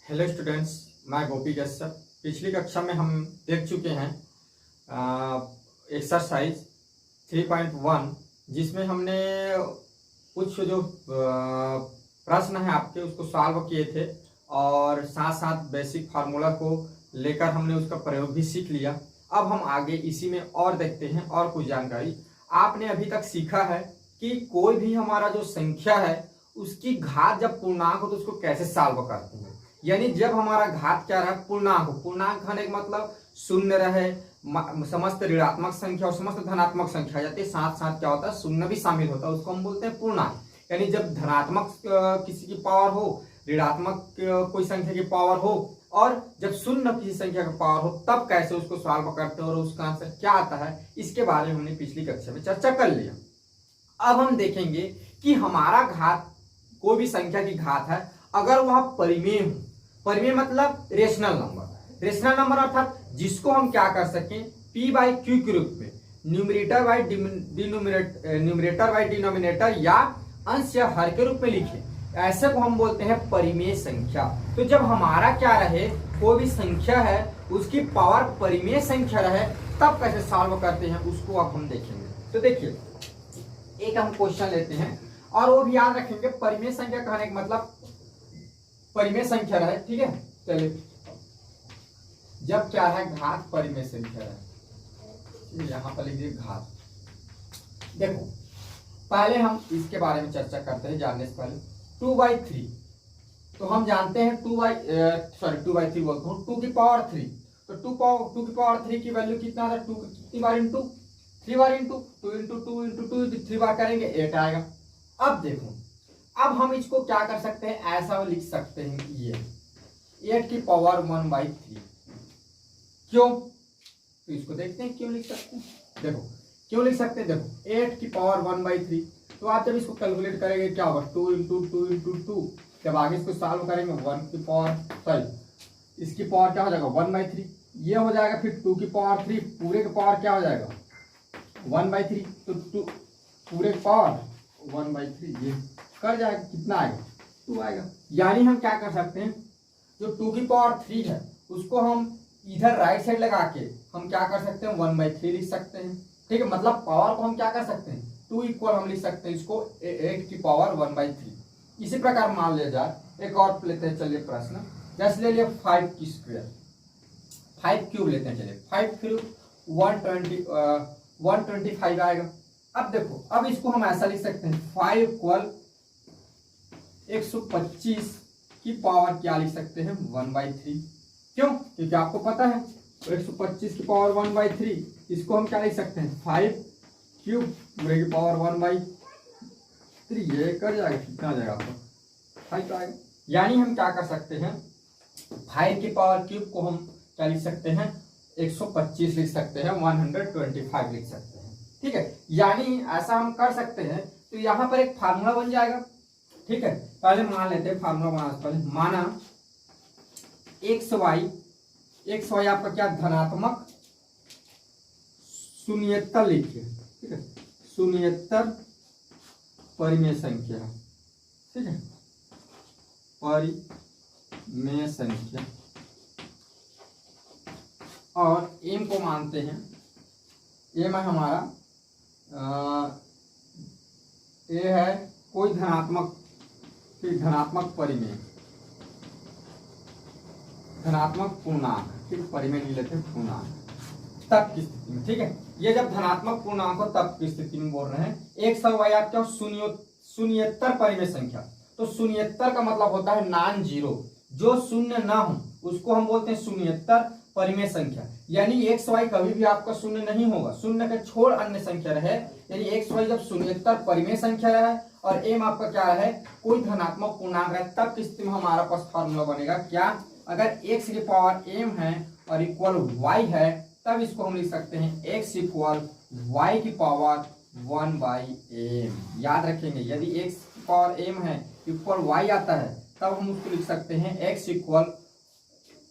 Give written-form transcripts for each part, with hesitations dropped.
Hello students, मैं गोपी कश्यप। पिछली कक्षा में हम देख चुके हैं एक्सरसाइज 3.1, जिसमें हमने कुछ जो प्रश्न है आपके उसको सॉल्व किए थे और साथ साथ बेसिक फार्मूला को लेकर हमने उसका प्रयोग भी सीख लिया। अब हम आगे इसी में और देखते हैं और कुछ जानकारी। आपने अभी तक सीखा है कि कोई भी हमारा जो संख्या है उसकी घात जब पूर्णांक हो तो उसको कैसे सॉल्व करते हैं। यानी जब हमारा घात क्या रहा, पूर्णांक हो। पूर्णांक होने का मतलब शून्य रहे, समस्त ऋणात्मक संख्या और समस्त धनात्मक संख्या जाती है, साथ साथ क्या होता है शून्य भी शामिल होता है, उसको हम बोलते हैं पूर्णांक। यानी जब धनात्मक किसी की पावर हो, ऋणात्मक कोई संख्या की पावर हो और जब शून्य किसी संख्या का पावर हो, तब कैसे उसको सॉल्व करते हैं और उसका आंसर क्या आता है, इसके बारे में हमने पिछली कक्षा में चर्चा कर लिया। अब हम देखेंगे कि हमारा घात, कोई भी संख्या की घात है, अगर वह परिमेय हो। परिमेय मतलब रेशनल नंबर। रेशनल नंबर अर्थात जिसको हम क्या कर सकें, p बाई क्यू के रूप में, न्यूमरेटर बाई डिनोमिनेटर या अंश या हर के रूप में लिखें, ऐसे को हम बोलते हैं परिमेय संख्या। तो जब हमारा क्या रहे, कोई भी संख्या है उसकी पावर परिमेय संख्या रहे, तब कैसे सॉल्व करते हैं उसको अब हम देखेंगे। तो देखिए, एक हम क्वेश्चन लेते हैं और वो भी याद रखेंगे, परिमेय संख्या कहने का मतलब परिमेय संख्या रहे, ठीक है। चलिए, जब क्या है घात परिमेय संख्या है, यहां पर लिखिए घात। देखो, पहले हम इसके बारे में चर्चा करते हैं जानने से पहले। 2/3 तो हम जानते हैं 2/3 बोलता हूँ, 2 की पावर 3। तो 2 की पावर 3 की वैल्यू कितना था, 2 कितनी bar into 3 bar into 2 into 2 into 2 3 बार करेंगे 8 आएगा। अब देखो, अब हम इसको क्या कर सकते हैं, ऐसा लिख सकते हैं कि ये 8 की पावर 1/3। क्यों, तो इसको देखते हैं क्यों लिख सकते हैं। देखो क्यों लिख सकते हैं, देखो 8 की पावर 1/3, तो आप जब इसको कैलकुलेट करेंगे क्या होगा, 2 इंटू 2 इंटू 2। जब आगे इसको सॉल्व करेंगे 1 की पावर इसकी पावर क्या हो जाएगा 1/3, ये हो जाएगा। फिर 2 की पावर 3 पूरे की पावर क्या हो जाएगा 1/3, तो 2 पूरे की पावर 1/3 ये कर जाएगा, कितना आएगा 2 आएगा। यानी हम क्या कर सकते हैं, जो 2 की पावर 3 है उसको हम इधर राइट साइड लगा के हम क्या कर सकते हैं 1/3 लिख सकते हैं, ठीक है। मतलब पावर को हम क्या कर सकते हैं 2 इक्वल हम लिख सकते हैं इसको 8 की पावर 1/3। इसी प्रकार मान लिया जाए, एक और लेते हैं, चलिए प्रश्न जैसे ले लिया 5 की स्क्वायर, 5 क्यूब लेते हैं। चलिए 5 क्यूब 125 आएगा। अब देखो, अब इसको हम ऐसा लिख सकते हैं 5 इक्वल 125 की पावर क्या लिख सकते हैं 1/3। क्यों, क्योंकि आपको पता है 125 की पावर 1/3, इसको हम क्या लिख सकते हैं 5 क्यूब पूरे की पावर 1/3, ये कर जाएगा, कितना आ जाएगा आपको 5 आएगा। यानी हम क्या कर सकते हैं, 5 की पावर क्यूब को हम क्या लिख सकते हैं 125 लिख सकते हैं, 125 लिख सकते हैं, ठीक है। यानी ऐसा हम कर सकते हैं। तो यहाँ पर एक फार्मूला बन जाएगा, ठीक है। पहले मान लेते हैं, फार्मूला बनाने से पहले माना xy आपका क्या धनात्मक शून्येतर लिखिए, ठीक है, शून्येतर परिमेय संख्या, ठीक है, परिमेय संख्या। और एम को मानते हैं, एम है हमारा ए है कोई धनात्मक परिमेय, धनात्मक पूर्णांक, ठीक, परिमेय नहीं लेते पूर्णांक, तब की स्थिति में, ठीक है। ये जब धनात्मक पूर्णांक हो तब की स्थिति में बोल रहे हैं। एक सवाल आपका शून्येतर परिमेय संख्या। तो शून्येतर का मतलब होता है नॉन जीरो, जो शून्य ना हो उसको हम बोलते हैं शून्येतर परिमेय संख्या। यानी एक्स वाई कभी भी आपका शून्य नहीं होगा, शून्य के छोड़ अन्य संख्या रहे। यानी एक्स वाई जब शून्येतर परिमेय संख्या रहे और एम आपका क्या रहे कोई धनात्मक पूर्णांक रहे, तब की स्थिति में हमारा पास फार्मूला बनेगा क्या, अगर x की पावर m है और इक्वल y है, तब इसको हम लिख सकते हैं x इक्वल y की पावर 1/m। याद रखेंगे, यदि x की पावर m है इक्वल y आता है, तब हम उसको लिख सकते हैं x इक्वल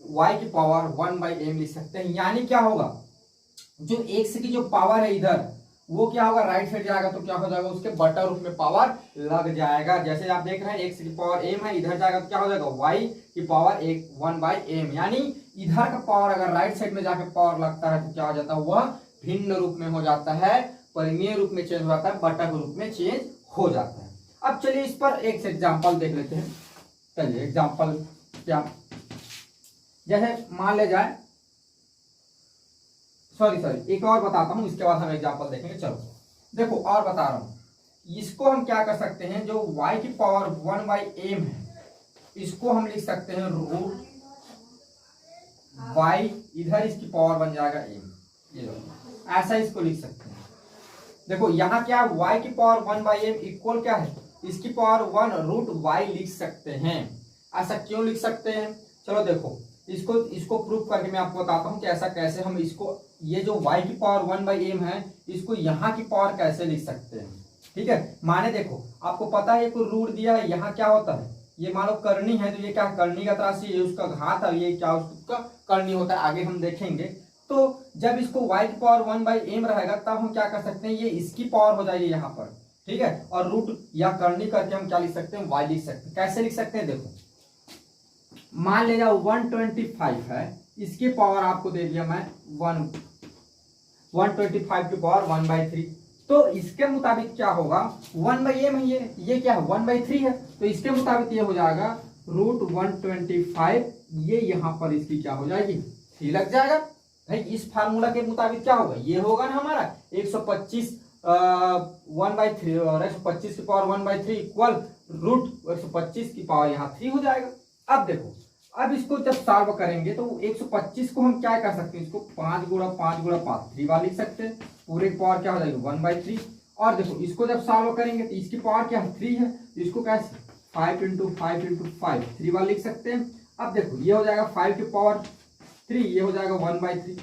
y की पावर 1/m लिख सकते हैं। यानी क्या होगा, जो x की जो पावर है इधर वो क्या होगा, राइट साइड जाएगा तो क्या हो जाएगा, उसके बटा रूप में पावर लग जाएगा। जैसे आप देख रहे हैं एक्स की पावर एम है, इधर जाएगा तो क्या हो जाएगा वाई की पावर एक 1/m, यानी इधर का पावर अगर राइट साइड में जाके पावर लगता है तो क्या हो जाता है, वह भिन्न रूप में हो जाता है, परिमेय रूप में चेंज हो जाता है, बटा के रूप में चेंज हो जाता है। अब चलिए इस पर एक एग्जाम्पल देख लेते हैं। चलिए एग्जाम्पल क्या, जैसे मान ले जाए, सॉरी एक और बताता हूं, इसके बाद हम एग्जाम्पल देखेंगे। चलो देखो और बता रहा हूं, इसको हम क्या कर सकते हैं, जो y की पावर 1/m है, इसको हम लिख सकते हैं रूट y, इधर इसकी पावर बन जाएगा m, ये ऐसा इसको लिख सकते हैं। देखो यहाँ क्या है, y की पावर 1/m इक्वल क्या है, इसकी पावर 1 रूट y लिख सकते हैं। ऐसा क्यों लिख सकते हैं, चलो देखो इसको प्रूफ करके मैं आपको बताता हूं कि ऐसा कैसे हम इसको, ये जो y की पावर 1/m है, इसको यहाँ की पावर कैसे लिख सकते हैं। ठीक है, माने देखो आपको पता है कोई रूट दिया है, यहाँ क्या होता है, ये मान लो करनी है तो ये क्या करनी का राशि, ये उसका घात है, ये क्या उसका करनी होता है, आगे हम देखेंगे। तो जब इसको y की पावर 1/m रहेगा तब हम क्या कर सकते हैं, ये इसकी पावर हो जाएगी यहाँ पर, ठीक है, और रूट या करनी करके हम क्या लिख सकते हैं, y लिख सकते हैं। कैसे लिख सकते हैं, देखो मान लीजिए 125 है, इसकी पावर आपको दे दिया मैं 125 की पावर 1/3, तो इसके मुताबिक क्या होगा, 1/m है, ये क्या है 1/3 है, तो इसके मुताबिक ये हो जाएगा रूट 125, ये यहाँ पर इसकी क्या हो जाएगी 3 लग जाएगा। भाई इस फार्मूला के मुताबिक क्या होगा, ये होगा ना हमारा 125 1/3 और 125 की पावर 1/3 इक्वल रूट 125 की पावर यहाँ 3 हो जाएगा। अब देखो, अब इसको जब सॉल्व करेंगे तो 125 को हम क्या कर सकते हैं, इसको 5 गुणा 5 गुणा 5 3 बार लिख सकते हैं, पूरे की पावर क्या हो जाएगी 1/3। और देखो इसको जब सॉल्व करेंगे तो इसकी पावर क्या है 3 है, तो इसको कैसे 5 × 5 × 5 3 बार लिख सकते हैं। अब देखो ये हो जाएगा 5 की पावर 3, ये हो जाएगा 1/3।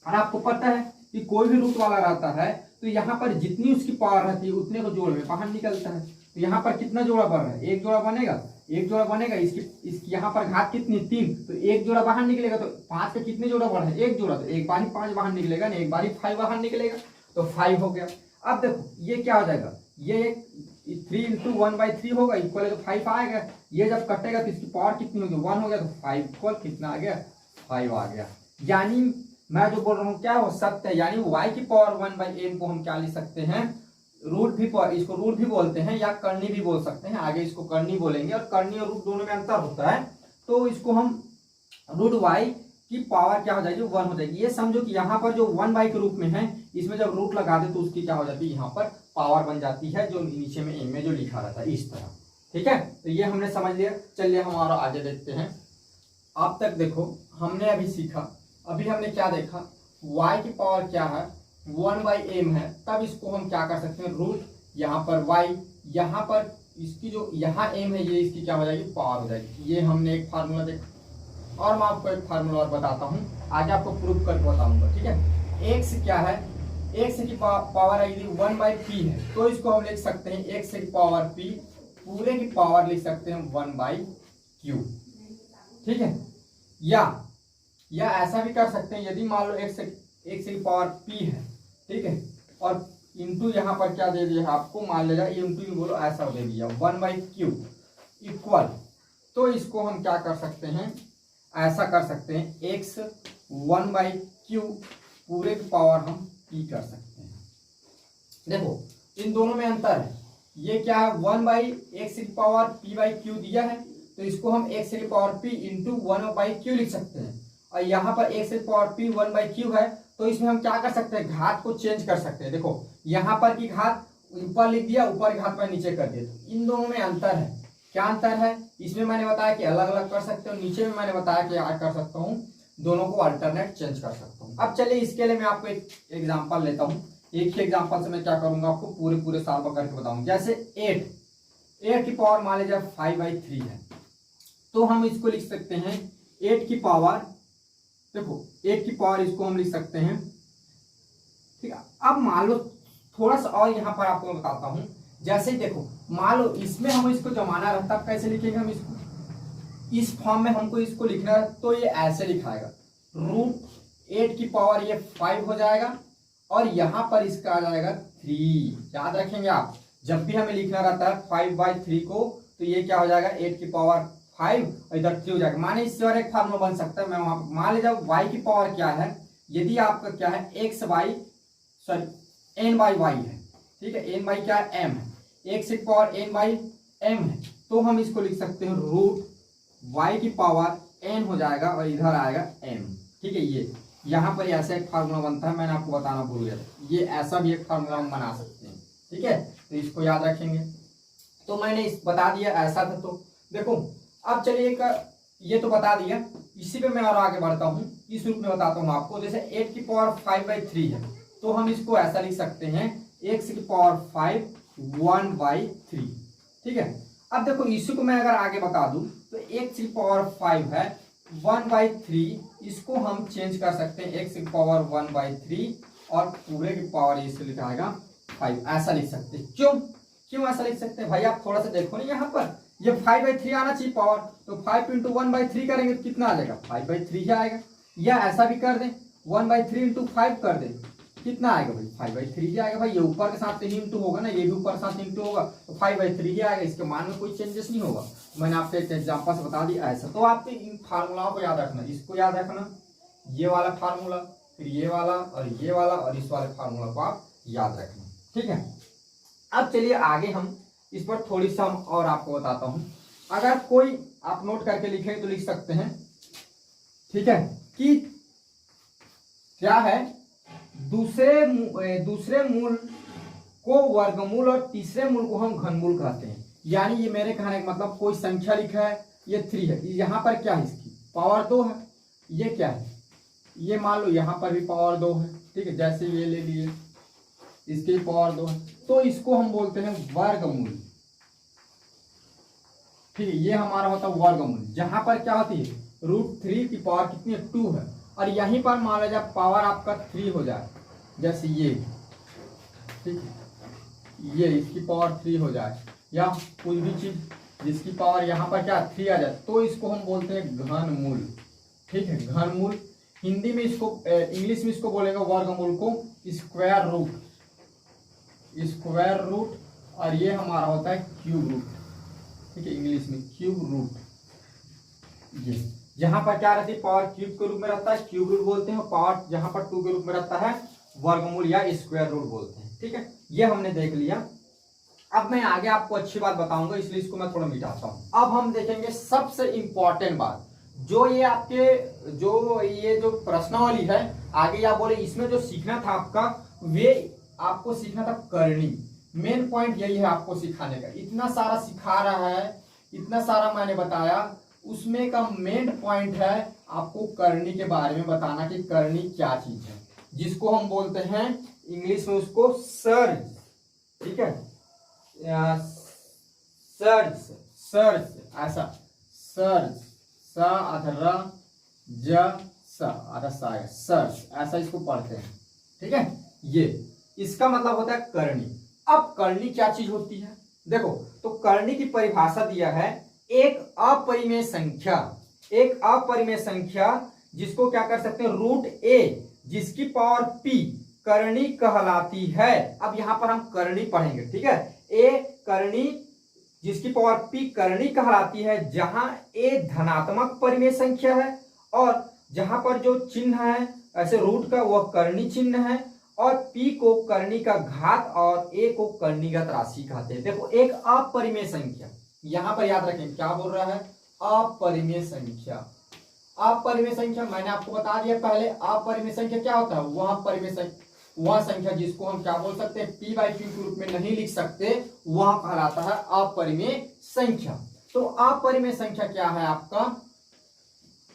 और आपको पता है कि कोई भी रूट वाला रहता है तो यहाँ पर जितनी उसकी पावर रहती है उतने को जोड़ में बाहर निकलता है, तो यहाँ पर कितना जोड़ा बन रहा है, एक जोड़ा बनेगा, एक जोड़ा बनेगा, इसकी यहाँ पर घात कितनी 3, तो एक जोड़ा बाहर निकलेगा, तो 5 का कितने जोड़ा बढ़ा है, एक जोड़ा, तो एक बार ही 5 बाहर निकलेगा ना, एक बार ही 5 बाहर निकलेगा, तो 5 हो गया। अब देखो ये क्या हो जाएगा, ये 3 × 1/3 होगा इक्वल तो 5 आएगा, ये जब कटेगा तो इसकी पावर कितनी होगी 1 हो गया, तो 5 इक्वल कितना आ गया 5 आ गया। यानी मैं जो बोल रहा हूँ क्या हो सत्य है, यानी y की पावर 1/m को हम क्या लिख सकते हैं, रूट भी, इसको रूट भी बोलते हैं या करनी भी बोल सकते हैं, आगे इसको करनी बोलेंगे, और करनी और रूट दोनों में अंतर होता है, तो इसको हम रूट y की पावर क्या हो जाएगी 1 हो जाएगी। ये समझो कि यहाँ पर जो 1/, के रूप में है, इसमें जब रूट लगा दे तो उसकी क्या हो जाती है, यहाँ पर पावर बन जाती है, जो नीचे में m में जो लिखा रहता है इस तरह। ठीक है, तो ये हमने समझ लिया। चलिए हमारा आगे देखते हैं। अब तक देखो हमने अभी सीखा, अभी हमने क्या देखा, y की पावर क्या है 1/m है, तब इसको हम क्या कर सकते हैं, रूट यहाँ पर y, यहाँ पर इसकी जो यहाँ m है, ये इसकी क्या हो जाएगी पावर हो जाएगी। ये हमने एक फार्मूला देखा, और मैं आपको एक फार्मूला और बताता हूँ, आगे आपको प्रूफ करके बताऊंगा। ठीक है, x क्या है, x की पावर है यदि 1/p है, तो इसको हम लिख सकते हैं x की पावर p, पूरे की पावर लिख सकते हैं 1/q। ठीक है, या ऐसा भी कर सकते हैं, यदि मान लो x की पावर p है, ठीक है, और इंटू यहाँ पर क्या दे दिया है आपको, मान लीजिए इंटू बोलो ऐसा दे दिया 1/q इक्वल, तो इसको हम क्या कर सकते हैं, ऐसा कर सकते हैं x 1/q पूरे की पावर हम p कर सकते हैं। देखो इन दोनों में अंतर है, ये क्या है 1/x की पावर p/q दिया है, तो इसको हम x की पावर p इंटू 1/q लिख सकते हैं, और यहाँ पर x की पावर p 1/q है, तो इसमें हम क्या कर सकते हैं, घात को चेंज कर सकते हैं। देखो यहाँ पर की घात ऊपर लिख दिया, ऊपर की घात पर नीचे कर दिया, तो इन दोनों में अंतर है। क्या अंतर है, इसमें मैंने बताया कि अलग अलग कर सकते हो, नीचे में मैंने बताया कि क्या कर सकता हूँ, दोनों को अल्टरनेट चेंज कर सकता हूँ। अब चलिए इसके लिए मैं आपको एक एग्जाम्पल लेता हूँ, एक ही एग्जाम्पल से मैं क्या करूंगा, आपको पूरे सॉल्व करके बताऊंगा। जैसे 8 की पावर मान लीजिए 5/3 है, तो हम इसको लिख सकते हैं 8 की पावर, देखो 8 की पावर इसको हम लिख सकते हैं। ठीक है, अब मान लो थोड़ा सा और यहाँ पर आपको बताता हूँ, जैसे देखो मान लो इसमें हम इसको जमाना रहता, तब कैसे लिखेंगे हम इसको, इस फॉर्म में हमको इसको लिखना है, तो ये ऐसे लिखाएगा रूट 8 की पावर ये 5 हो जाएगा, और यहाँ पर इसका आ जाएगा 3। याद रखेंगे आप, जब भी हमें लिखना रहता है 5/3 को, तो ये क्या हो जाएगा 8 की पावर 5 और इधर 3 हो जाएगा। माने इससे और एक फार्मूला बन सकता है। मैं वहां मान लीजिए y की पावर क्या है, यदि आपका क्या है n/y है, ठीक है, n/y क्या है m है, x की पावर n/m है, तो हम इसको लिख सकते हैं √y की पावर n हो जाएगा और इधर आएगा m। ठीक है, ये यहाँ पर ऐसा एक फार्मूला बनता है, मैंने आपको बताना भूल गया था। ये ऐसा भी एक फार्मूला हम बना सकते हैं। ठीक है, तो इसको याद रखेंगे। तो मैंने इस बता दिया ऐसा था। तो देखो अब चलिए ये तो बता दिया, इसी पे मैं और आगे बढ़ता हूँ, इस रूप में बताता हूँ आपको। जैसे 8 की पावर 5/3 है, तो हम इसको ऐसा लिख सकते हैं x की पावर 5 1/3। ठीक है, अब देखो इसी को मैं अगर आगे बता दूं तो x की पावर 5 है 1/3, इसको हम चेंज कर सकते हैं x की पावर 1/3 और पूरे की पावर इसे लिखाएगा 5, ऐसा लिख सकते हैं। क्यों ऐसा लिख सकते हैं भाई, आप थोड़ा सा देखो ना, यहाँ पर ये 5/3 आना चाहिए पावर, तो 5 × 1/3 करेंगे तो कितना आ जाएगा 5/3 ही आएगा। या ऐसा भी कर दें 1/3 × 5 कर दें, कितना आएगा भाई 5/3 ही आएगा। भाई ये ऊपर के साथ ही इंटू होगा ना, ये भी ऊपर के साथ इंटू होगा, तो 5/3 ही आएगा, इसके मान में कोई चेंजेस नहीं होगा। मैंने आपको एक एग्जांपल से बता दिया ऐसा। तो आपको इन फार्मूलाओं को याद रखना, इसको याद रखना, ये वाला फार्मूला, फिर ये वाला और इस वाले फार्मूला को आप याद रखना। ठीक है, अब चलिए आगे हम इस पर थोड़ी सा और आपको बताता हूं। अगर कोई आप नोट करके लिखेंगे तो लिख सकते हैं, ठीक है, कि क्या है दूसरे मूल को वर्गमूल और तीसरे मूल को हम घनमूल कहते हैं। यानी ये मेरे कहने का मतलब, कोई संख्या लिखा है, ये 3 है, यहाँ पर क्या है इसकी पावर 2 है, ये क्या है, ये मान लो यहाँ पर भी पावर 2 है। ठीक है, जैसे ये ले लिए, इसकी पावर 2 है, तो इसको हम बोलते हैं वर्गमूल। ठीक है, ये हमारा होता है वर्गमूल, जहां पर क्या होती है √3 की पावर कितनी है 2 है, और यहीं पर मान लीजिए पावर आपका 3 हो जाए, जैसे ये, ठीक है, ये इसकी पावर 3 हो जाए, या कोई भी चीज जिसकी पावर यहाँ पर क्या 3 आ जाए, तो इसको हम बोलते हैं घनमूल। ठीक है, घनमूल। हिंदी में इसको, इंग्लिश में इसको बोलेंगे वर्गमूल को स्क्वायर रूट, और ये हमारा होता है क्यूब रूट। ठीक है, इंग्लिश में क्यूब रूट। ये जहां पर क्या रहती है पावर क्यूब के रूप में रहता है क्यूब रूट बोलते हैं, पावर जहां पर 2 के रूप में रहता है वर्गमूल या स्क्वायर रूट बोलते हैं। ठीक है, ये हमने देख लिया। अब मैं आगे आपको अच्छी बात बताऊंगा, इसलिए इसको मैं थोड़ा मिटाता हूं। अब हम देखेंगे सबसे इंपॉर्टेंट बात, जो ये आपके जो प्रश्नावली है, आगे आप बोले इसमें जो सीखना था आपका, वे आपको सीखना था करनी। मेन पॉइंट यही है आपको सिखाने का। इतना सारा सिखा रहा है, इतना सारा मैंने बताया, उसमें का मेन पॉइंट है आपको करनी के बारे में बताना कि करनी क्या चीज है, जिसको हम बोलते हैं इंग्लिश में उसको सर्ज। ठीक है, सर्ज ऐसा, सर्ज सर्ज ऐसा इसको पढ़ते हैं। ठीक है, ये इसका मतलब होता है करनी। अब करनी क्या चीज होती है, देखो, तो करनी की परिभाषा दिया है, एक अपरिमेय संख्या जिसको क्या कर सकते हैं √a जिसकी पावर p करनी कहलाती है। अब यहां पर हम करनी पढ़ेंगे। ठीक है, a करनी जिसकी पावर p करनी कहलाती है, जहां a धनात्मक परिमेय संख्या है, और जहां पर जो चिन्ह है ऐसे रूट का वह करनी चिन्ह है, और p को करनी का घात और a को करणीगत राशि कहते हैं। देखो, एक अपरिमेय संख्या, यहां पर याद रखें क्या बोल रहा है, अपरिमेय संख्या। अपरिमेय संख्या मैंने आपको बता दिया पहले, अपरिमेय संख्या क्या होता है, वह संख्या जिसको हम क्या बोल सकते हैं p/q के रूप में नहीं लिख सकते, वह कहलाता है अपरिमेय संख्या। तो अपरिमेय संख्या क्या है आपका,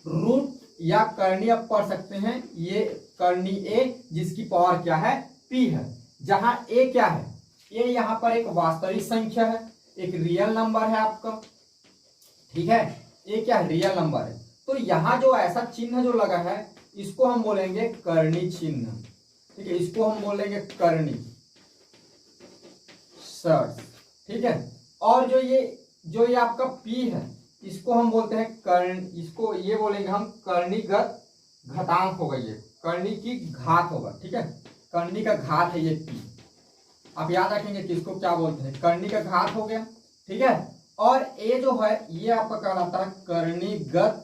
रूट या करनी आप पढ़ सकते हैं, ये करनी a जिसकी पावर क्या है p है, जहां a क्या है, a यहां पर एक वास्तविक संख्या है, एक रियल नंबर है आपका। ठीक है, a क्या है रियल नंबर है, तो यहां जो ऐसा चिन्ह जो लगा है इसको हम बोलेंगे करनी चिन्ह। ठीक है, इसको हम बोलेंगे करनी सर्ज। ठीक है, और जो ये आपका p है, इसको हम बोलते हैं कर्ण, इसको ये बोलेंगे हम करणीगत घातांक होगा, ये करनी की घात होगा। ठीक है, कर्णी का घात है ये p। आप याद रखेंगे कि इसको क्या बोलते हैं, कर्णी का घात हो गया, ठीक है। और a जो है ये आपका कहलाता है कर्णीगत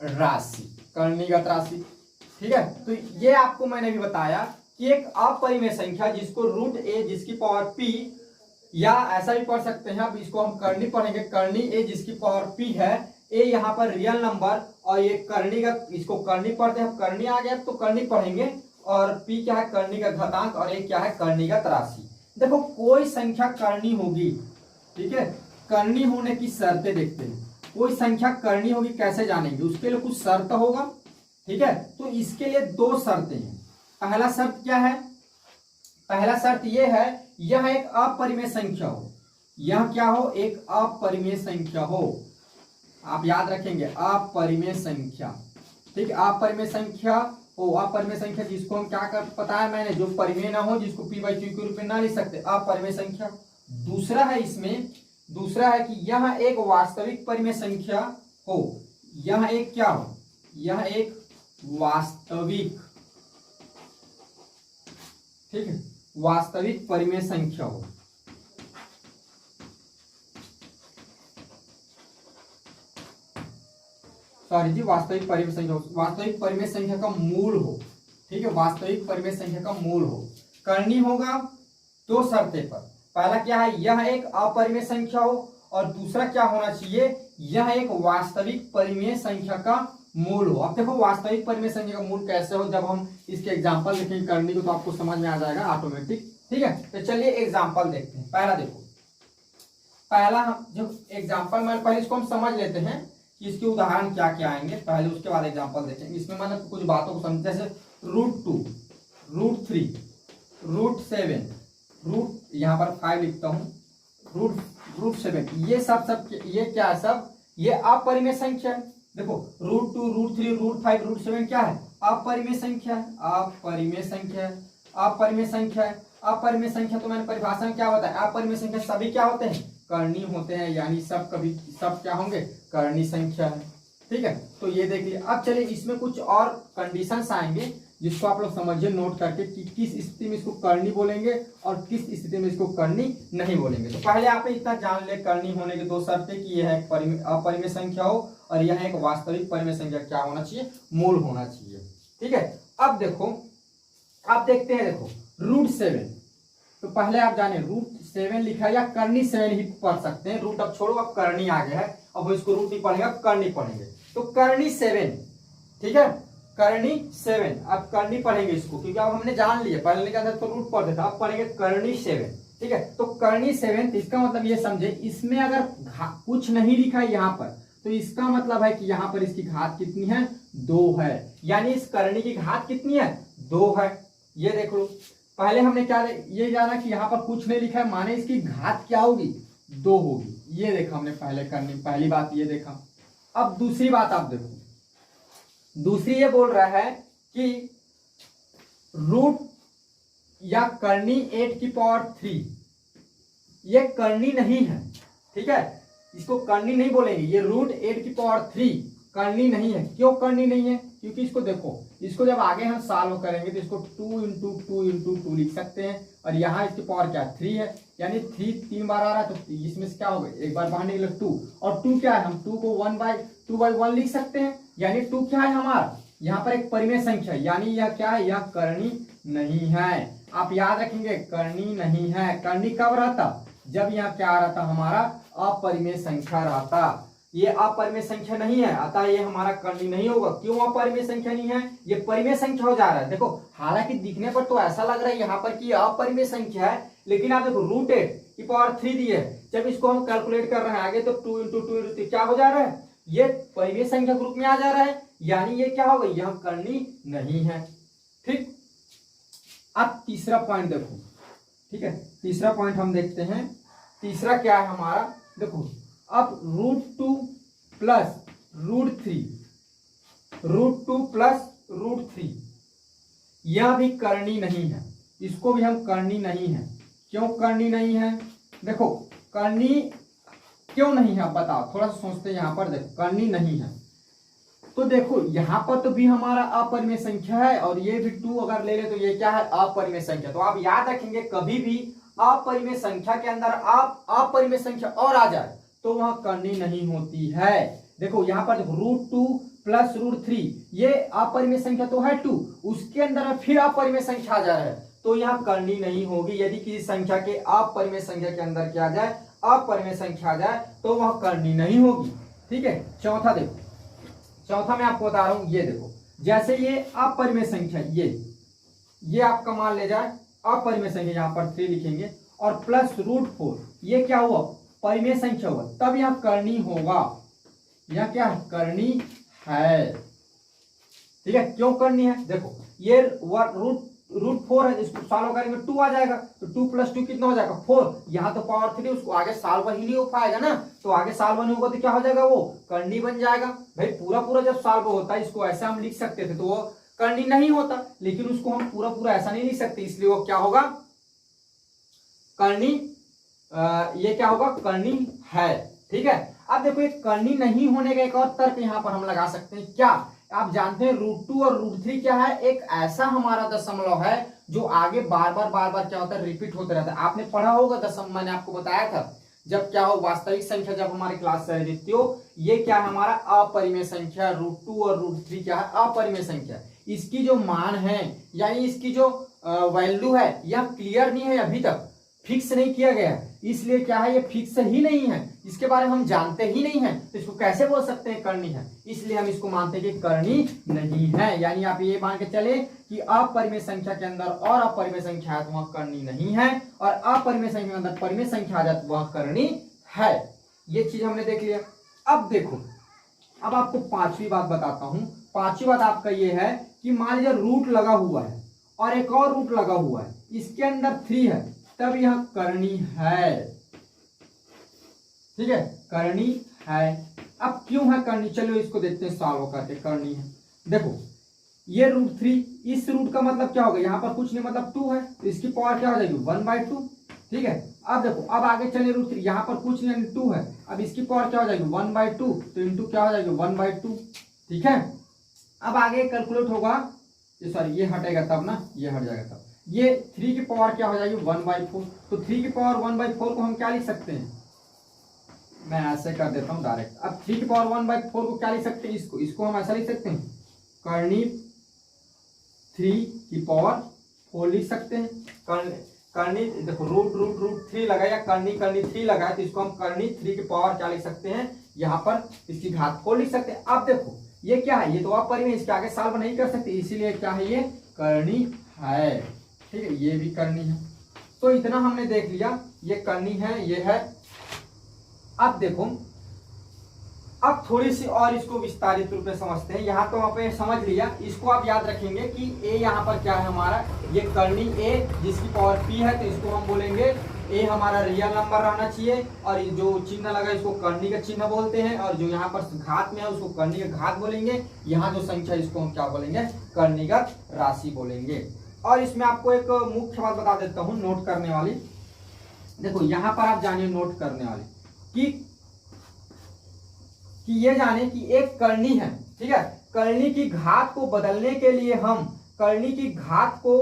राशि, कर्णीगत राशि, ठीक है। तो ये आपको मैंने भी बताया कि एक अपरिमेय संख्या जिसको रूट ए जिसकी पावर p, या ऐसा भी पढ़ सकते हैं, अब इसको हम कर्णी पढ़ेंगे, कर्णी ए जिसकी पावर p है, ए यहाँ पर रियल नंबर और ये कर्णीगत, इसको कर्णी पढ़ते हैं, कर्णी आ गया तो कर्णी पढ़ेंगे, और p क्या है कर्णी का घातांक और ए क्या है कर्णीगत राशि। देखो कोई संख्या कर्णी होगी, ठीक है, कर्णी होने की शर्तें देखते हैं। कोई संख्या कर्णी होगी कैसे जानेंगे, उसके लिए कुछ शर्त होगा, ठीक है। तो इसके लिए दो शर्तें हैं। पहला शर्त क्या है, पहला शर्त यह है यह एक अपरिमेय संख्या हो, यह क्या हो, एक अपरिमेय संख्या हो। आप याद रखेंगे अपरिमेय संख्या, ठीक है, अपरिमेय संख्या हो, अपरिमेय संख्या जिसको हम क्या कर बताया मैंने, जो परिमेय ना हो, जिसको p/q के रूप में ना लिख सकते, अपरिमेय संख्या। दूसरा है इसमें, दूसरा है कि यह एक वास्तविक परिमेय संख्या हो, यह एक क्या हो, यह एक वास्तविक, ठीक है, वास्तविक परिमेय संख्या हो। सॉरी जी, वास्तविक परिमेय संख्या हो, वास्तविक परिमेय संख्या का मूल हो, ठीक है, वास्तविक परिमेय संख्या का मूल हो। करनी होगा दो शर्तें पर, पहला क्या है यह एक अपरिमेय संख्या हो, और दूसरा क्या होना चाहिए यह एक वास्तविक परिमेय संख्या का मूल हो। अब देखो वास्तविक परिमेय संख्या का मूल कैसे हो, जब हम इसके एग्जांपल देखेंगे करनी को तो आपको समझ में आ जाएगा ऑटोमेटिक, ठीक है। तो चलिए एग्जांपल देखते हैं। पहला देखो, पहला हम जो एग्जांपल में पहले इसको हम समझ लेते हैं कि इसके उदाहरण क्या क्या आएंगे पहले, उसके बाद एग्जांपल देखेंगे। इसमें मैंने कुछ बातों को समझ, जैसे √2, √3, √7, रूट यहाँ पर 5 लिखता हूँ, √7, ये सब ये क्या है, सब ये अपरिमेय संख्या है। देखो √2, √3, √5, √7 क्या है, अपरिमेय संख्या है, अपरिमेय संख्या है, अपरिमेय संख्या है। अपरिमेय संख्या तो मैंने परिभाषा में क्या बताया, अपरिमेय संख्या सभी क्या होते हैं, कर्णी होते हैं, यानी सब कभी सब क्या होंगे, कर्णी संख्या है, ठीक है। तो ये देख लिया। अब चलिए इसमें कुछ और कंडीशंस आएंगे जिसको आप लोग समझिए नोट करके कि किस स्थिति में इसको कर्णी बोलेंगे और किस स्थिति में इसको कर्णी नहीं बोलेंगे। तो पहले आप इतना जान ले कर्णी होने की दो शर्तें कि यह एक अपरिमेय संख्या हो और यह एक वास्तविक परिमेय संख्या क्या होना चाहिए, मूल होना चाहिए, ठीक है। अब देखो, आप देखते हैं, देखो √7, तो पहले आप जाने √7 लिखा या कर्णी 7 ही पढ़ सकते हैं, रूट अब छोड़ो, अब कर्णी आ गया है, अब इसको रूट नहीं पढ़ेंगे, अब कर्णी पढ़ेंगे। तो कर्णी 7, ठीक है, कर्णी 7, अब कर्णी पढ़ेंगे इसको, क्योंकि अब हमने जान लिया, पहले के अंदर तो रूट पढ़ते था, अब पढ़ेंगे कर्णी 7, ठीक है। तो कर्णी 7, तो इसका मतलब ये समझे, इसमें अगर कुछ नहीं लिखा है यहाँ पर, तो इसका मतलब है कि यहाँ पर इसकी घात कितनी है, 2 है, यानी इस कर्णी की घात कितनी है, 2 है। ये देख लो, पहले हमने क्या ये जाना कि यहाँ पर कुछ नहीं लिखा है, माने इसकी घात क्या होगी, 2 होगी। ये देखा हमने पहले करनी, पहली बात ये देखा। अब दूसरी बात आप देखो, दूसरी ये बोल रहा है कि रूट या कर्णी 8⁻³ ये कर्णी नहीं है, ठीक है, इसको कर्णी नहीं बोलेंगे, ये √8⁻³ कर्णी नहीं है। क्यों कर्णी नहीं है, क्योंकि इसको देखो, इसको जब आगे हम सॉल्व करेंगे तो इसको 2 × 2 × 2 लिख सकते हैं, और यहाँ इसकी पावर क्या 3 है, यानी 3 3 बार आ रहा है, तो इसमें से क्या होगा, एक बार बाहर निकले 2, और 2 क्या है, हम 2 को 1/2/1 लिख सकते हैं, यानी 2 क्या है हमारा, यहाँ पर एक परिमेय संख्या, यानी यह क्या है, यह कर्णी नहीं है। आप याद रखेंगे कर्णी नहीं है। कर्णी कब रहता, जब यहाँ क्या रहता, हमारा अपरिमेय संख्या रहता। ये अपरिमेय संख्या नहीं है, अतः ये हमारा कर्णी नहीं होगा। क्यों अपरिमेय संख्या नहीं है, ये परिमेय संख्या हो जा रहा है। देखो हालांकि दिखने पर तो ऐसा लग रहा है यहाँ पर कि अपरिमेय संख्या है, लेकिन आप देखो √8⁻³ दी है, जब इसको हम कैलकुलेट कर रहे हैं आगे, तो 2 × 2 क्या हो जा रहा है, ये परिमेय संख्या ग्रुप में आ जा रहा है, यानी ये क्या होगा, यह कर्णी नहीं है, ठीक। अब तीसरा पॉइंट देखो, ठीक है, तीसरा पॉइंट हम देखते हैं। तीसरा क्या है हमारा, देखो अब √2 + √3, √2 + √3 यह भी कर्णी नहीं है, इसको भी हम कर्णी नहीं है। क्यों कर्णी नहीं है, देखो कर्णी क्यों नहीं है, बताओ, थोड़ा सा सोचते हैं यहाँ पर। देखो कर्णी नहीं है, तो देखो यहाँ पर तो भी हमारा अपरिमेय संख्या है और ये भी 2 अगर ले ले तो ये क्या है, अपरिमेय संख्या। तो आप याद रखेंगे कभी भी अपरिमेय संख्या के अंदर आप अपरिमेय संख्या और आ जाए तो वहां करनी नहीं होती है। देखो यहाँ पर √2 प्लस √3 ये अपरिमेय संख्या तो है 2, उसके अंदर फिर अपरिमेय संख्या आ जा रहा है तो यहाँ करनी नहीं होगी। यदि किसी संख्या के अपरिमेय संख्या के अंदर क्या आ जाए, अपरिमेय संख्या आ जाए तो वह करनी नहीं होगी। ठीक है, चौथा देखो, चौथा मैं आपको बता रहा हूं, ये देखो जैसे ये अपरिमेय संख्या ये आपका मान ले जाए अपरिमेय संख्या, यहाँ पर 3 लिखेंगे और प्लस √4 ये क्या हुआ, परिमेय संख्या हुआ, तब यहाँ करनी होगा, यह क्या है, करनी है। ठीक है, क्यों करनी है, देखो ये √4 है, इसको सॉल्व करेंगे 2 आ जाएगा, तो 2 + 2 कितना हो जाएगा 4, यहाँ तो पावर 3, उसको आगे सॉल्व ही नहीं हो पाएगा ना, तो आगे सॉल्व नहीं होगा तो क्या हो जाएगा, वो करनी बन जाएगा। भाई पूरा जब सॉल्व होता है इसको ऐसे हम लिख सकते थे तो वो करनी नहीं होता, लेकिन उसको हम पूरा ऐसा नहीं लिख सकते, इसलिए वो क्या होगा, करनी, ये क्या होगा, करनी है। ठीक है, अब देखो ये करनी नहीं होने का एक और तर्क यहाँ पर हम लगा सकते हैं, क्या आप जानते हैं √2 और √3 क्या है, एक ऐसा हमारा दशमलव है जो आगे बार बार क्या होता है, रिपीट होते रहता है। आपने पढ़ा होगा दशम, मैंने आपको बताया था जब क्या हो, वास्तविक संख्या जब हमारी क्लास चल रही थी, तो ये क्या है हमारा अपरिमेय संख्या, √2 और √3 क्या है, अपरिमेय संख्या। इसकी जो मान है यानी इसकी जो वैल्यू है यह क्लियर नहीं है, अभी तक फिक्स नहीं किया गया है, इसलिए क्या है, ये फिक्स ही नहीं है, इसके बारे में हम जानते ही नहीं है, तो इसको कैसे बोल सकते हैं करनी है, इसलिए हम इसको मानते हैं कि करनी नहीं है। यानी आप ये मान के चले कि अपरिमेय संख्या के अंदर और अपरिमेय संख्या है तो वह करनी नहीं है, और अपरिमेय संख्या के अंदर परिमेय संख्या आ जाए तो वह करनी है। ये चीज हमने देख लिया। अब देखो, अब आपको पांचवी बात बताता हूं। पांचवी बात आपका ये है कि मान लीजिए रूट लगा हुआ है और एक और रूट लगा हुआ है, इसके अंदर 3 है, तब यह करनी है। ठीक है, करनी है। अब क्यों है करनी, चलो इसको देखते हैं सॉल्व करके, करनी है। देखो ये √3, इस रूट का मतलब क्या होगा, यहाँ पर कुछ नहीं मतलब 2 है, तो इसकी पावर क्या हो जाएगी 1/2। ठीक है, अब देखो अब आगे चले √3, यहाँ पर कुछ नहीं 2 है, अब इसकी पावर क्या हो जाएगी 1/2, तो इंटू क्या हो जाएगी 1/2। ठीक है, अब आगे कैलकुलेट होगा, ये सॉरी ये हटेगा तब ना, ये हट जाएगा तब, ये 3 की पावर क्या हो जाएगी 1/4, तो 3 की पावर 1/4 को हम क्या लिख सकते हैं, मैं ऐसे कर देता हूं डायरेक्ट। अब 3 की पावर 1/4 को क्या लिख सकते हैं, इसको हम ऐसा लिख सकते हैं, करनी 3 की पावर 4 लिख सकते हैं। करनी देखो √3 लगाया, करनी 3 लगाया, तो इसको हम करनी 3 की पावर क्या लिख सकते हैं, यहाँ पर इसकी घात 4 लिख सकते हैं। अब देखो ये क्या है, ये तो अपरिमेय, इसके आगे सॉल्व नहीं कर सकते, इसीलिए क्या है, ये करनी है। ठीक है, ये भी करनी है। तो इतना हमने देख लिया, ये करनी है, ये है। अब देखो, अब थोड़ी सी और इसको विस्तारित रूप में समझते हैं। यहाँ तो आप समझ लिया, इसको आप याद रखेंगे कि ए यहाँ पर क्या है हमारा, ये करनी ए जिसकी पावर p है, तो इसको हम बोलेंगे ए हमारा रियल नंबर रहना चाहिए, और जो चिन्ह लगा इसको करनी का चिन्ह बोलते हैं, और जो यहाँ पर घात में है उसको करनी का घात बोलेंगे। यहाँ जो संख्या इसको हम क्या बोलेंगे, करनीगत राशि बोलेंगे। और इसमें आपको एक मुख्य बात बता देता हूँ नोट करने वाली। देखो यहाँ पर आप जानिए नोट करने वाली कि ये जाने कि एक करनी है, ठीक है, करनी की घात को बदलने के लिए हम करनी की घात को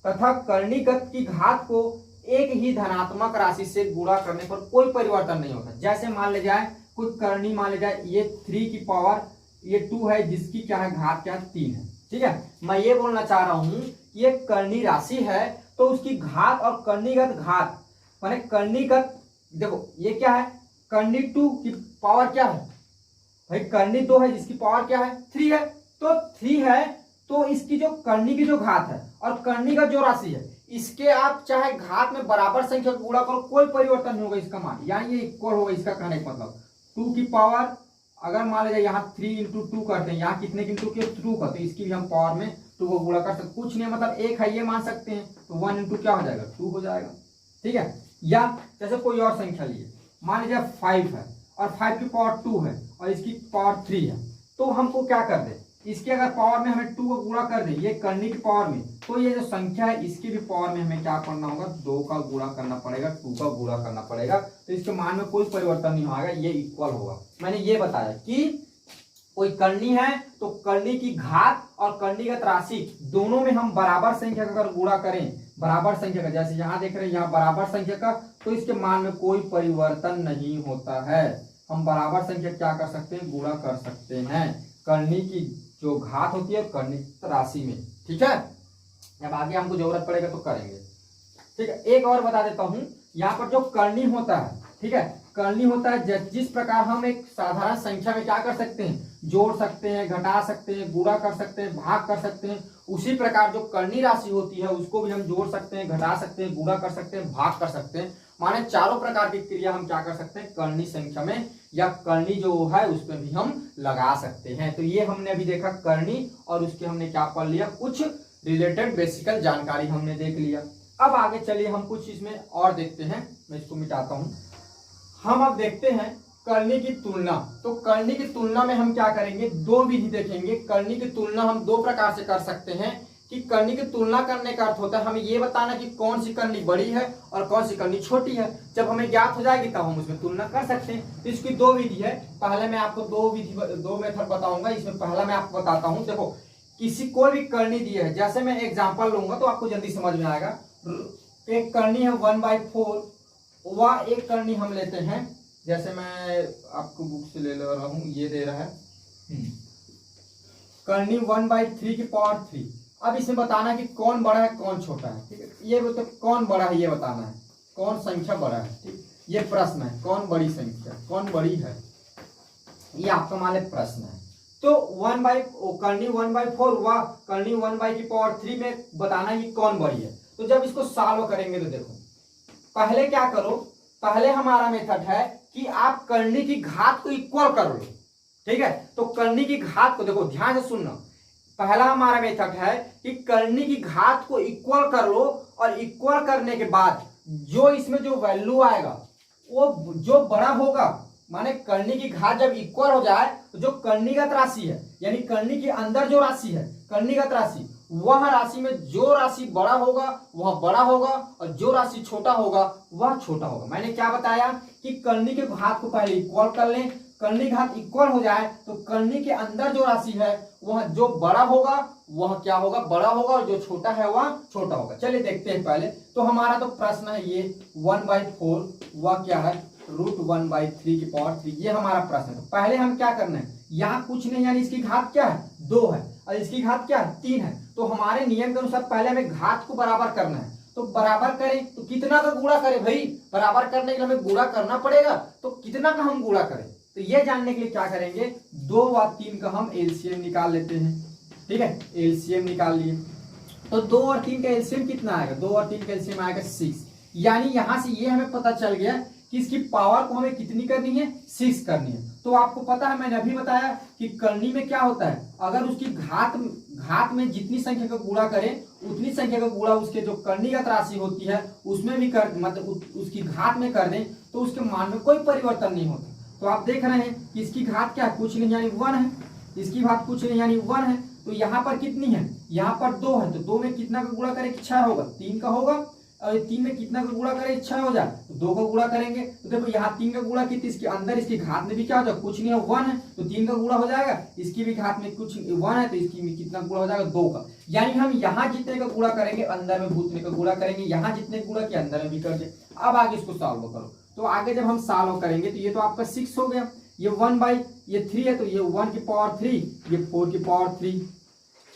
तथा करनीगत की घात को एक ही धनात्मक राशि से गुणा करने पर कोई परिवर्तन नहीं होता। जैसे मान ले जाए कोई करनी, मान ले जाए ये 3 की पावर ये 2 है, जिसकी क्या है घात क्या है 3 है। ठीक है, मैं ये बोलना चाह रहा हूं कि ये करनी राशि है तो उसकी घात और करनीगत घात माने करनीगत, देखो ये क्या है, करनी 2 की पावर क्या है भाई, करनी 2 है जिसकी पावर क्या है 3 है, तो 3 है, तो इसकी जो करनी की जो घात है और करनी का जो राशि है, इसके आप चाहे घात में बराबर संख्या गुणा करो कोई परिवर्तन नहीं होगा इसका मान, यानी ये इक्वल होगा। इसका कहने का मतलब 2 की पावर अगर मान लीजिए यहाँ 3 × 2 करते हैं, यहाँ कितने की इंटू 2 का, तो इसकी भी हम पावर में 2 को गुणा कर सकते, कुछ नहीं मतलब 1 है ये मान सकते हैं, तो 1 × क्या हो जाएगा 2 हो जाएगा। ठीक है, या जैसे कोई और संख्या लिए, मान लीजिए 5 है और 5 की पावर 2 है और इसकी पावर 3 है, तो हमको क्या कर दे, इसकी अगर पावर में हमें 2 को गुणा कर दे ये करनी की पावर में, तो ये जो संख्या है इसकी भी पावर में हमें क्या करना होगा 2 का गुणा करना पड़ेगा, 2 का गुणा करना पड़ेगा, तो इसके मान में कोई परिवर्तन नहीं होगा, ये इक्वल होगा। मैंने ये बताया कि कोई करनी है तो करनी की घात और करणीगत राशि दोनों में हम बराबर संख्या का अगर गुणा करें, बराबर संख्या का, जैसे यहां देख रहे हैं यहाँ बराबर संख्या का, तो इसके मान में कोई परिवर्तन नहीं होता है। हम बराबर संख्या क्या कर सकते हैं, गुणा कर सकते हैं करनी की जो घात होती है करणीगत राशि में। ठीक है, जब आगे हमको जरूरत पड़ेगा तो करेंगे। ठीक है, एक और बता देता हूं, यहाँ पर जो करनी होता है, ठीक है, करनी होता है जिस प्रकार हम एक साधारण संख्या में क्या कर सकते हैं, जोड़ सकते हैं, घटा सकते हैं, गुणा कर सकते हैं, भाग कर सकते हैं, उसी प्रकार जो करनी राशि होती है उसको भी हम जोड़ सकते हैं, घटा सकते हैं, गुणा कर सकते हैं, भाग कर सकते हैं। माने चारों प्रकार की क्रिया हम क्या कर सकते हैं करनी संख्या में, या करनी जो है उसमें भी हम लगा सकते हैं। तो ये हमने अभी देखा करनी, और उसके हमने क्या पढ़ लिया, कुछ रिलेटेड बेसिकल जानकारी हमने देख लिया। अब आगे चलिए हम कुछ इसमें और देखते हैं। मैं इसको मिटाता हूं। हम अब देखते हैं करनी की तुलना। तो करनी की तुलना में हम क्या करेंगे, दो विधि देखेंगे। करनी की तुलना हम दो प्रकार से कर सकते हैं कि करनी की तुलना करने का अर्थ होता है हमें ये बताना कि कौन सी करनी बड़ी है और कौन सी करनी छोटी है। जब हमें ज्ञात हो जाएगी तब हम उसमें तुलना कर सकते हैं। तो इसकी दो विधि है। पहले मैं आपको दो मेथड बताऊंगा। इसमें पहला मैं आपको बताता हूं, देखो किसी कोई भी करनी दी है, जैसे मैं एग्जाम्पल लूंगा तो आपको जल्दी समझ में आएगा। एक करनी है 1/4, वह एक करनी हम लेते हैं, जैसे मैं आपको बुक से ले रहा हूं, ये दे रहा है करनी 1/3 की पावर 3। अब इसमें बताना कि कौन बड़ा है कौन छोटा है। ठीक है, ये तो कौन बड़ा है ये बताना है, कौन संख्या बड़ा है। ठीक, ये प्रश्न है, कौन बड़ी संख्या, कौन बड़ी है, ये आपका मान लीजिए प्रश्न है। तो करनी 1/4 व करनी 1/3 में बताना कि कौन बड़ी है। तो जब इसको सॉल्व करेंगे तो देखो, पहले क्या करो, पहले हमारा मेथड है कि आप करनी की घात को इक्वल कर लो। ठीक है, तो करनी की घात को देखो, ध्यान से सुनना। पहला हमारा मेथड है कि करनी की घात को इक्वल कर लो, और इक्वल करने के बाद जो इसमें जो वैल्यू आएगा वो जो बड़ा होगा, माने करनी की घात जब इक्वल हो जाए तो जो करणीगत राशि है, यानी करनी के अंदर जो राशि है करणीगत राशि, वह राशि में जो राशि बड़ा होगा वह बड़ा होगा, और जो राशि छोटा होगा वह छोटा होगा। मैंने क्या बताया कि करनी के घात को पहले इक्वल कर लें, करनी घात इक्वल हो जाए तो करनी के अंदर जो राशि है वह जो बड़ा होगा वह क्या होगा, बड़ा होगा, और जो छोटा है वह छोटा होगा। चलिए देखते हैं पहले। तो हमारा तो प्रश्न है ये 1/4 वह क्या है, √1/3 की पावर 3, ये हमारा प्रश्न है। तो पहले हम क्या करना है, यहाँ कुछ नहीं, यानी इसकी घात क्या है 2 है, और इसकी घात क्या है 3 है। तो हमारे नियम के अनुसार पहले हमें घात को बराबर करना है। तो बराबर करें तो कितना का गुणा करें भाई, बराबर करने के लिए हमें गुणा करना पड़ेगा, तो कितना का हम गुणा करें। तो ये जानने के लिए क्या करेंगे, 2 व 3 का हम एलसीएम निकाल लेते हैं। ठीक है, एलसीएम निकाल लिए। तो 2 और 3 का एलसीएम कितना आएगा, 2 और 3 का एलसीएम आएगा 6। यानी यहां से ये हमें पता चल गया कि इसकी पावर को हमें कितनी करनी है, 6 करनी है। तो आपको पता है, मैंने अभी बताया कि करनी में क्या होता है, अगर उसकी घात में जितनी संख्या का गुणा करें उतनी संख्या का गुणा उसके जो करणीगत राशि होती है उसमें भी कर, मतलब उसकी घात में कर दें तो उसके मान में कोई परिवर्तन नहीं होता। तो आप देख रहे हैं कि इसकी घात क्या है, कुछ नहीं यानी 1 है, इसकी घात कुछ नहीं यानी 1 है। तो यहाँ पर कितनी है, यहाँ पर 2 है, तो 2 में कितना का गुणा करें, 6 होगा, 3 का होगा, और 3 में कितना का गुणा करें, 6 हो जाए, तो 2 का गुणा करेंगे। तो देखो यहाँ 3 का गुणा कितनी, इसके अंदर इसकी घात में भी क्या हो जाएगा, कुछ नहीं है 1 है, तो 3 का गुणा हो जाएगा, इसकी भी घात में कुछ 1 है, तो इसकी में कितना गुणा हो जाएगा 2 का। यानी हम यहाँ जितने का गुणा करेंगे अंदर में उतने का गुणा करेंगे, यहाँ जितने गुणा किया अंदर में भी कर दे। अब आगे इसको सॉल्व करो। तो आगे जब हम सॉल्व करेंगे तो ये तो आपका 6 हो गया, ये 1/3 है, तो ये 1 की पावर 3, ये 4 की पावर 3।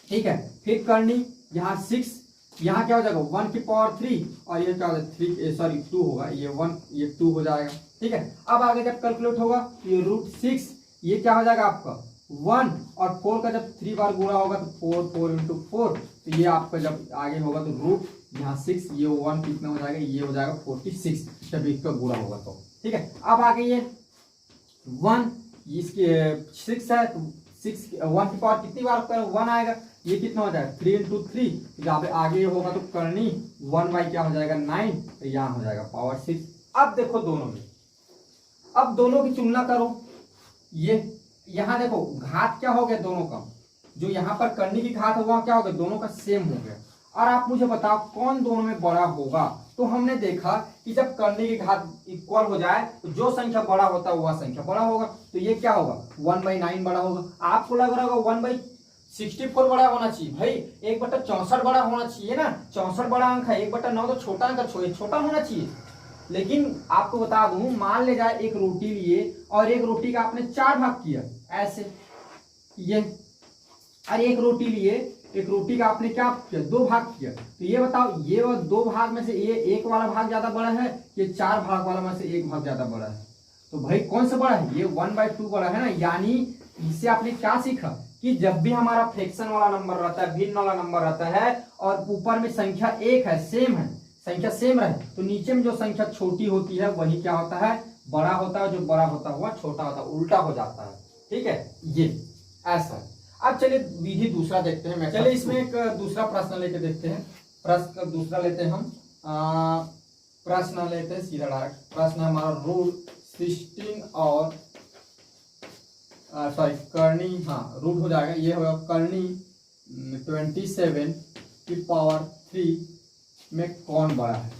ठीक है, फिर करनी यहाँ 6, यहाँ क्या हो जाएगा 1 की पावर 3, और ये क्या हो जाएगा 2 होगा, ये 2 हो जाएगा। ठीक है, अब आगे जब कैलकुलेट होगा ये √6, ये क्या हो जाएगा आपका 1, और 4 का जब 3 बार गुणा होगा तो 4 × 4, तो ये आपका जब आगे होगा तो रूट यहाँ 6, ये 1 कितना हो जाएगा, ये हो जाएगा 46 जब इसका गुणा होगा तो। ठीक है, अब आगे ये 1, इसके 6 है तो 1 की पावर कितनी बार 1 आएगा, ये कितना हो जाएगा 3 × 3, जब आगे होगा तो करनी 1 क्या हो जाएगा 9, तो यहाँ हो जाएगा पावर 6। अब देखो दोनों में, अब दोनों की तुलना करो। ये यहाँ देखो घात क्या हो गया दोनों का, जो यहाँ पर करनी की घात होगा क्या हो गया, दोनों का सेम हो गया। और आप मुझे बताओ कौन दोनों में बड़ा होगा। तो हमने देखा कि जब करने की घात इक्वल हो जाए तो जो संख्या बड़ा होता है वह संख्या बड़ा होगा। तो ये क्या होगा 1/9 बड़ा होगा। आपको लग रहा होगा 1/64 बड़ा होना चाहिए। भाई 1/64 बड़ा होना चाहिए ना, 64 बड़ा अंक है, 1/9 तो छोटा अंक है, छोटा होना चाहिए। लेकिन आपको बता दूं, मान ले जाए एक रोटी लिए और एक रोटी का आपने 4 भाग किया ऐसे, ये और एक रोटी लिए, एक रोटी का आपने क्या किया 2 भाग किया। तो ये बताओ ये 2 भाग में से ये एक वाला भाग ज्यादा बड़ा है, ये 4 भाग वाला में से एक भाग ज्यादा बड़ा है। तो भाई कौन सा बड़ा है, ये 1/2 बड़ा है ना। यानी इससे आपने क्या सीखा कि जब भी हमारा फ्रैक्शन वाला नंबर रहता है, भिन्न वाला नंबर रहता है और ऊपर में संख्या एक है, सेम है, संख्या सेम रहे, तो नीचे में जो संख्या छोटी होती है वही क्या होता है बड़ा होता है, जो बड़ा होता हुआ छोटा होता है, उल्टा हो जाता है। ठीक है, ये ऐसा। अब चलिए विधि दूसरा देखते हैं। चलिए इसमें एक दूसरा प्रश्न लेके देखते हैं। प्रश्न दूसरा लेते हैं हम, प्रश्न लेते हैं सीधा डायरेक्ट। प्रश्न हमारा रूट 16 और सॉरी करनी, हाँ रूट हो जाएगा, ये होगा करनी 27 की पावर 3 में कौन बड़ा है।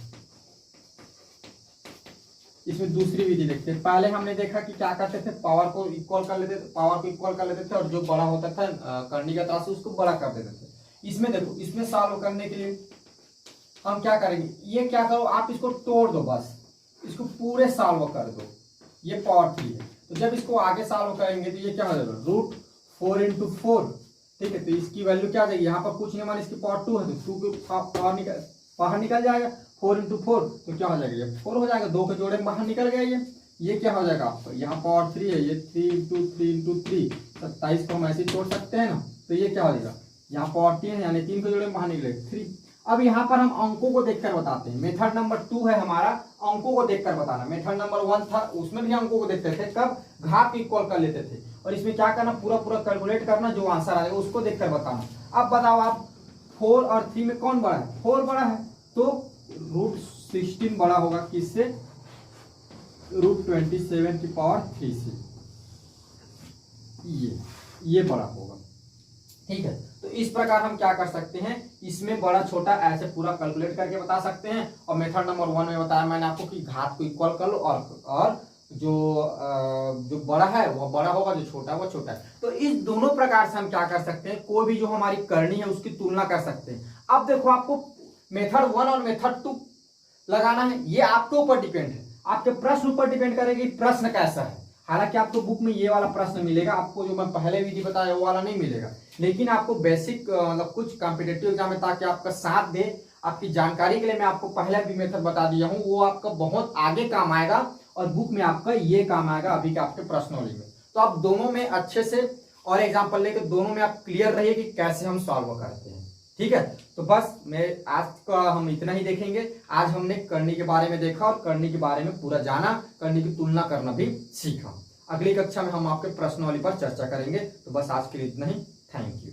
इसमें दूसरी विधि देखते हैं। पहले हमने देखा कि क्या करते थे, पावर को इक्वल कर लेते थे, पावर को इक्वल कर लेते थे और जो बड़ा होता था करनी का तरह से उसको बड़ा कर देते थे। इसमें देखो, इसमें सॉल्व करने के लिए हम क्या करेंगे, ये क्या करो आप इसको तोड़ दो, बस इसको पूरे सॉल्व कर दो। ये पावर 3 है, तो जब इसको आगे सॉल्व करेंगे तो ये क्या हो जाएगा रूट 4 × 4। ठीक है, तो इसकी वैल्यू क्या आ जाएगी, यहाँ पर कुछ नहीं मान इसकी पावर 2 है तो 2 की पावर बाहर निकल जाएगा। 4 × 4 तो क्या हो जाएगा, ये 4 हो जाएगा, 2 के जोड़े में बाहर निकल गया ये क्या हो जाएगा आपका, यहाँ पावर 3 है, ये 3 × 3 × 3 27 को हम ऐसे तोड़ सकते हैं ना। तो ये क्या हो जाएगा, यहाँ पावर 3 है यानी 3 के जोड़े में बाहर निकलेगा 3। अब यहाँ पर हम अंकों को देखकर बताते हैं। मेथड नंबर 2 है हमारा अंकों को देखकर बताना। मेथड नंबर 1 था, उसमें भी अंकों को देखते थे, कब घात इक्वल कर लेते थे। और इसमें क्या करना, पूरा कैलकुलेट करना, जो आंसर आएगा उसको देखकर बताना। अब बताओ आप 4 और 3 में कौन बड़ा है, 4 बड़ा है, तो रूट 16 बड़ा होगा किससे, रूट 27 की पावर 3 से, ये बड़ा होगा। ठीक है, तो इस प्रकार हम क्या कर सकते हैं, इसमें बड़ा छोटा ऐसे पूरा कैलकुलेट करके बता सकते हैं। और मेथड नंबर 1 में बताया मैंने आपको कि घात को इक्वल कर लो और जो बड़ा है वह बड़ा होगा, जो छोटा है वो छोटा है। तो इस दोनों प्रकार से हम क्या कर सकते हैं, कोई भी जो हमारी करनी है उसकी तुलना कर सकते हैं। अब देखो आपको मेथड 1 और मेथड 2 लगाना है, ये आपके ऊपर डिपेंड है, आपके प्रश्न ऊपर डिपेंड करेगी प्रश्न कैसा है। हालांकि आपको बुक में ये वाला प्रश्न मिलेगा, आपको जो मैं पहले विधि बताया वो वाला नहीं मिलेगा, लेकिन आपको बेसिक मतलब कुछ कॉम्पिटिटिव एग्जाम में ताकि आपका साथ दे, आपकी जानकारी के लिए मैं आपको पहले भी मेथड बता दिया हूँ, वो आपका बहुत आगे काम आएगा और बुक में आपका ये काम आएगा अभी के आपके प्रश्नों में। तो आप दोनों में अच्छे से और एग्जाम्पल लेकर दोनों में आप क्लियर रहिए कि कैसे हम सॉल्व करते हैं। ठीक है, तो बस मैं आज का हम इतना ही देखेंगे। आज हमने करनी के बारे में देखा और करनी के बारे में पूरा जाना, करनी की तुलना करना भी सीखा। अगली कक्षा में हम आपके प्रश्नावली पर चर्चा करेंगे। तो बस आज के लिए इतना ही, थैंक यू।